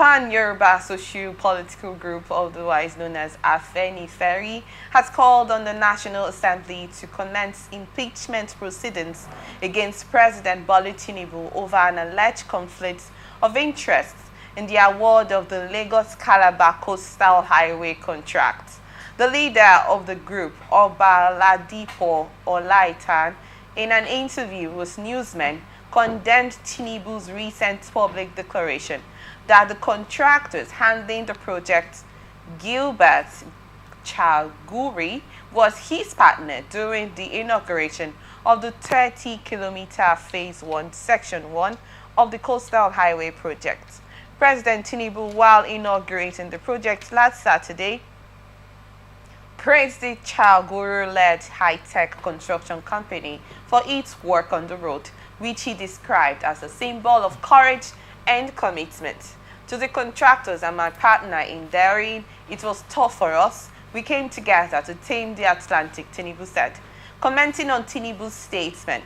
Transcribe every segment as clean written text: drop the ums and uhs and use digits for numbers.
Pan-Yoruba socio-political group, otherwise known as Afenifere, has called on the National Assembly to commence impeachment proceedings against President Bola Tinubu over an alleged conflict of interest in the award of the Lagos-Calabar Coastal Highway contract. The leader of the group, Olaitan, in an interview with newsmen, condemned Tinubu's recent public declaration that the contractors handling the project, Gilbert Chaguri, was his partner during the inauguration of the 30-kilometer Phase 1, Section 1 of the Coastal Highway project. President Tinubu, while inaugurating the project last Saturday, praised the Chaguru-led high-tech construction company for its work on the road, which he described as a symbol of courage and commitment. To the contractors and my partner in daring, it was tough for us. We came together to tame the Atlantic, Tinubu said. Commenting on Tinubu's statement,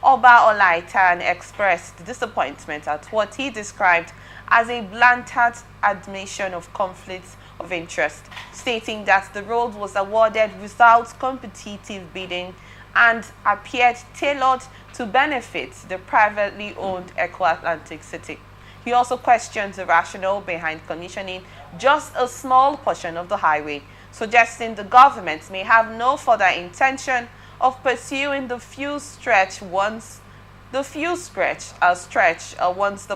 Oba Olaitan expressed disappointment at what he described as a blatant admission of conflicts of interest, stating that the road was awarded without competitive bidding and appeared tailored to benefit the privately owned Eco-Atlantic city. He also questioned the rationale behind commissioning just a small portion of the highway, suggesting the government may have no further intention of pursuing the full stretch once the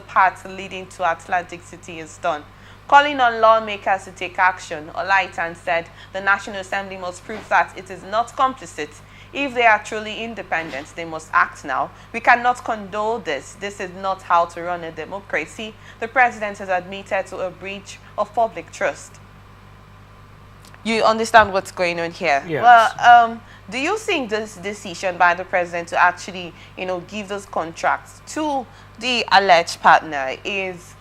path leading to Atlantic City is done. Calling on lawmakers to take action, Olaitan said the National Assembly must prove that it is not complicit. If they are truly independent, they must act now. We cannot condone this. This is not how to run a democracy. The president has admitted to a breach of public trust. You understand what's going on here? Yes. Well, do you think this decision by the president to actually, give those contracts to the alleged partner is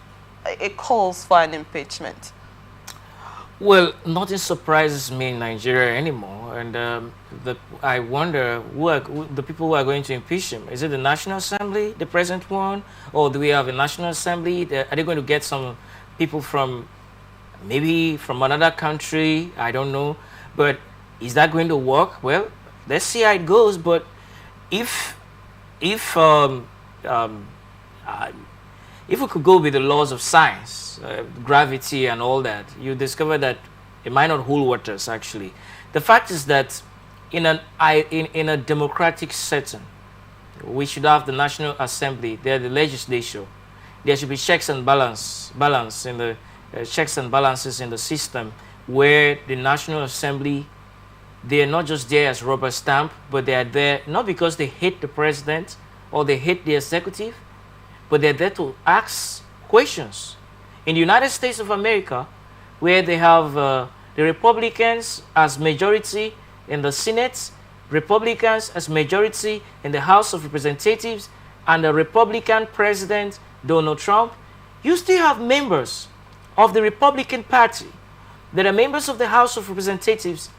a cause for an impeachment? Well, nothing surprises me in Nigeria anymore, and I wonder who the people who are going to impeach him. Is it the National Assembly, the present one, or do we have a National Assembly? Are they going to get some people from maybe from another country? I don't know, but is that going to work? Well, let's see how it goes. But if we could go with the laws of science, gravity and all that, you discover that it might not hold waters, actually. The fact is that in a democratic setting, we should have the National Assembly, they're the legislature. There should be checks and balance in the checks and balances in the system, where the National Assembly, they're not just there as rubber stamp, but they are there not because they hate the president or they hate the executive, but they're there to ask questions. In the United States of America, where they have the Republicans as majority in the Senate, Republicans as majority in the House of Representatives, and the Republican President Donald Trump, you still have members of the Republican Party that are members of the House of Representatives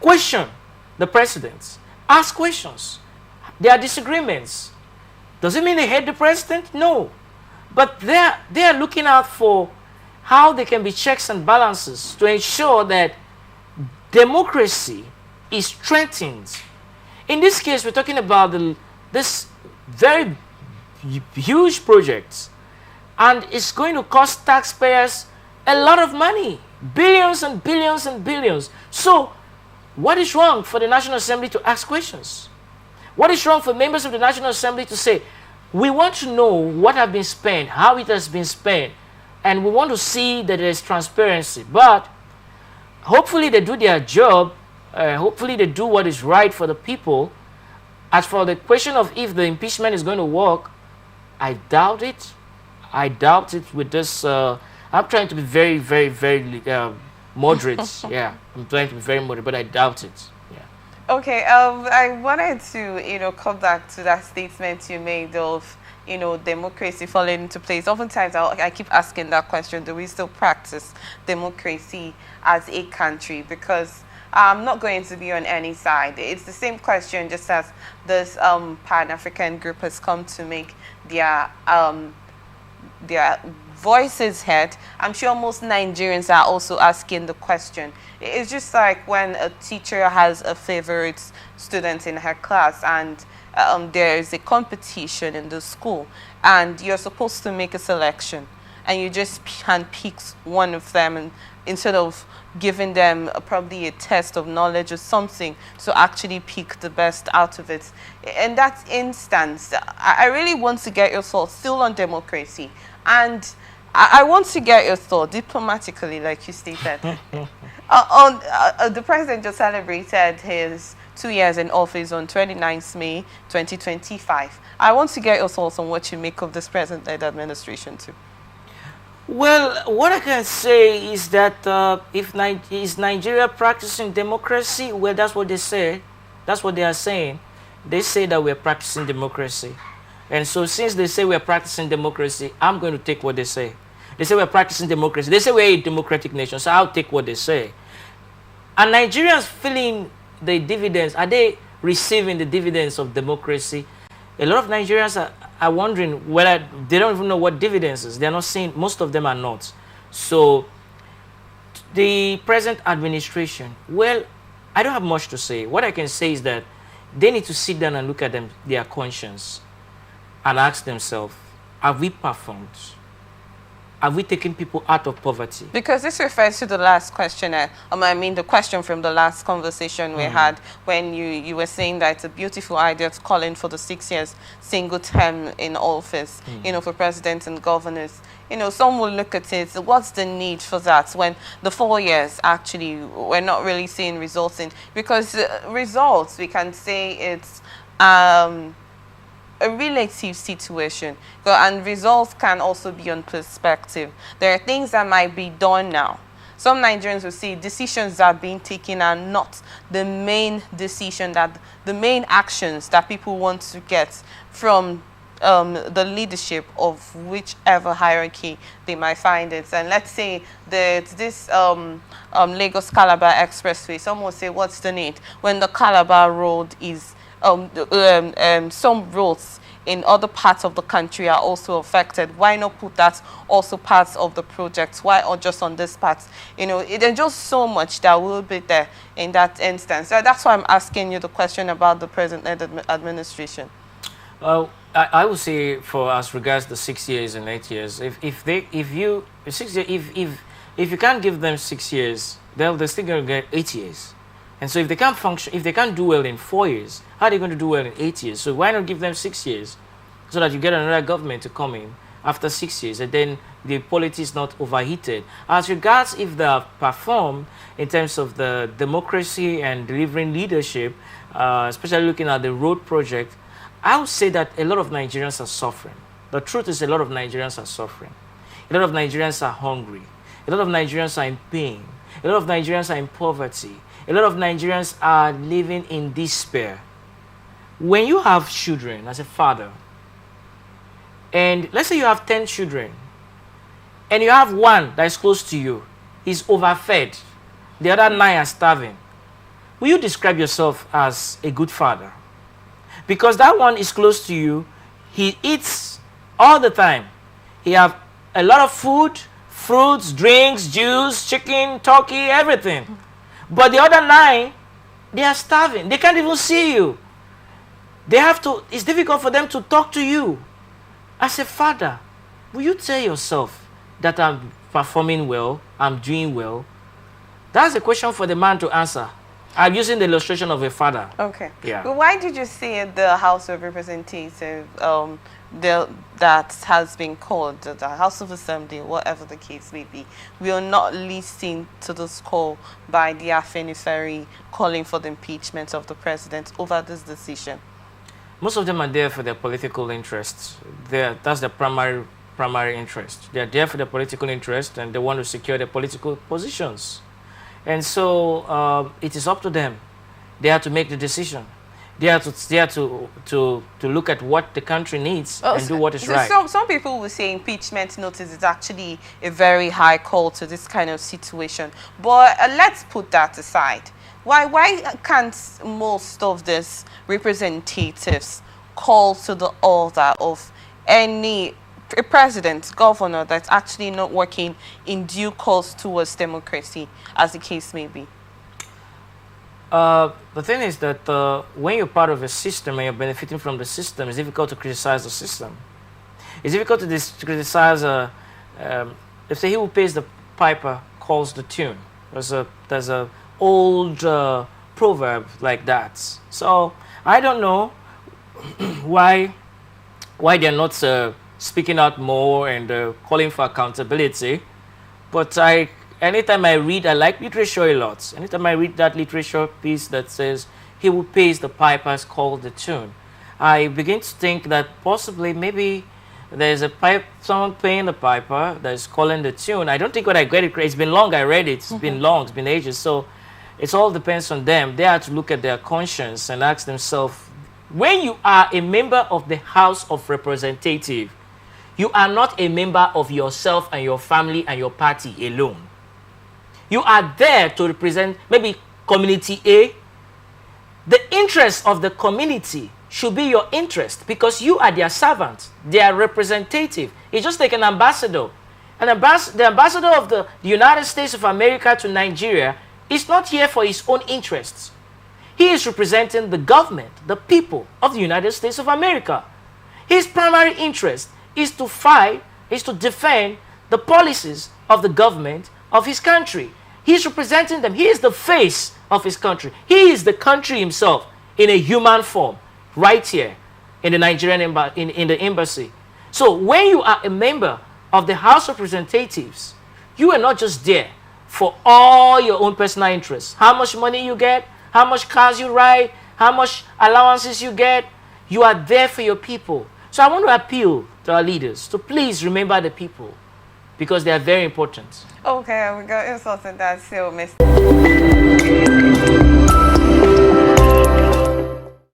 question the president, ask questions. There are disagreements. Does it mean they hate the president? No. But they are looking out for how there can be checks and balances to ensure that democracy is strengthened. In this case, we're talking about this very huge project, and it's going to cost taxpayers a lot of money, billions and billions and billions. So what is wrong for the National Assembly to ask questions? What is wrong for members of the National Assembly to say, we want to know what has been spent, how it has been spent, and we want to see that there is transparency. But hopefully they do their job. Hopefully they do what is right for the people. As for the question of if the impeachment is going to work, I doubt it. I doubt it with this. I'm trying to be very, very, very moderate. Yeah, I'm trying to be very moderate, but I doubt it. Yeah. Okay, I wanted to, come back to that statement you made of, democracy falling into place. Oftentimes, I keep asking that question, do we still practice democracy as a country? Because I'm not going to be on any side. It's the same question, just as this Pan-African group has come to make their voice is heard. I'm sure most Nigerians are also asking the question. It's just like when a teacher has a favorite student in her class, and there is a competition in the school, and you're supposed to make a selection, and you just handpick one of them, and instead of giving them probably a test of knowledge or something to actually pick the best out of it. In that instance, I really want to get your thoughts still on democracy, and I want to get your thought diplomatically, like you stated. The president just celebrated his 2 years in office on 29th May 2025. I want to get your thoughts on what you make of this present-led administration too. Well, what I can say is that is Nigeria practicing democracy? Well, that's what they say. That's what they are saying. They say that we're practicing democracy. And so since they say we're practicing democracy, I'm going to take what they say. They say we're practicing democracy. They say we're a democratic nation, so I'll take what they say. Are Nigerians feeling the dividends? Are they receiving the dividends of democracy? A lot of Nigerians are wondering whether they don't even know what dividends is. They're not seeing, most of them are not. So the present administration, well, I don't have much to say. What I can say is that they need to sit down and look at their conscience and ask themselves, have we performed? Have we taken people out of poverty? Because this refers to the last question, I mean the question from the last conversation we had, when you were saying that it's a beautiful idea to call in for the 6 years single term in office, you know, for presidents and governors. You know, some will look at it, what's the need for that when the 4 years actually we're not really seeing results in? Because results, we can say it's a relative situation, and results can also be on perspective. There are things that might be done now. Some Nigerians will say decisions that are being taken are not the main decision, that the main actions that people want to get from the leadership of whichever hierarchy they might find it. And let's say that this Lagos-Calabar Expressway, some will say, what's the need? When the Calabar Road is some roads in other parts of the country are also affected. Why not put that also parts of the project? Why or just on this part? You know, there's just so much that will be there in that instance. So that's why I'm asking you the question about the present administration. I would say, for as regards the 6 years and 8 years, if you can't give them 6 years, they're still going to get 8 years. And so if they can't function, if they can't do well in 4 years, how are they going to do well in 8 years? So why not give them 6 years so that you get another government to come in after 6 years, and then the polity is not overheated? As regards if they have performed in terms of the democracy and delivering leadership, especially looking at the road project, I would say that a lot of Nigerians are suffering. The truth is, a lot of Nigerians are suffering. A lot of Nigerians are hungry. A lot of Nigerians are in pain. A lot of Nigerians are in poverty. A lot of Nigerians are living in despair. When you have children as a father, and let's say you have 10 children, and you have one that is close to you, he's overfed, the other 9 are starving, will you describe yourself as a good father? Because that one is close to you, he eats all the time. He have a lot of food, fruits, drinks, juice, chicken, turkey, everything. But the other 9, they are starving. They can't even see you. They have to, it's difficult for them to talk to you. As a father, will you tell yourself that I'm performing well, I'm doing well? That's a question for the man to answer. I'm using the illustration of a father. Okay. Yeah. But why did you say the House of Representatives, that has been called the House of Assembly, whatever the case may be, we are not listening to this call by the Afenifere calling for the impeachment of the president over this decision? Most of them are there for their political interests. That's their primary interest. They are there for their political interest, and they want to secure their political positions. And so it is up to them. They have to make the decision. They have to look at what the country needs and do what is right. Some people will say impeachment notice is actually a very high call to this kind of situation. But let's put that aside. Why can't most of these representatives call to the order of any a president, governor that's actually not working in due course towards democracy, as the case may be? The thing is that when you're part of a system and you're benefiting from the system, it's difficult to criticize the system. It's difficult to criticize, they say he who pays the piper calls the tune. There's a old proverb like that. So I don't know why they're not speaking out more and calling for accountability. But anytime I read, I like literature a lot. Anytime I read that literature piece that says, he who pays the pipers calls the tune, I begin to think that possibly maybe there's someone paying the piper that's calling the tune. I don't think when I get it, it's been long I read it. It's been long, it's been ages. So it all depends on them. They have to look at their conscience and ask themselves, when you are a member of the House of Representatives, you are not a member of yourself and your family and your party alone. You are there to represent maybe community A. The interest of the community should be your interest because you are their servant, their representative. It's just like an ambassador. The ambassador of the United States of America to Nigeria is not here for his own interests. He is representing the government, the people of the United States of America. His primary interest is to fight, is to defend the policies of the government of his country. He is representing them. He is the face of his country. He is the country himself in a human form, right here in the Nigerian in the embassy. So when you are a member of the House of Representatives, you are not just there for all your own personal interests. How much money you get, how much cars you ride, how much allowances you get. You are there for your people. So I want to appeal to our leaders to please remember the people because they are very important. Okay, we got something that's still missing.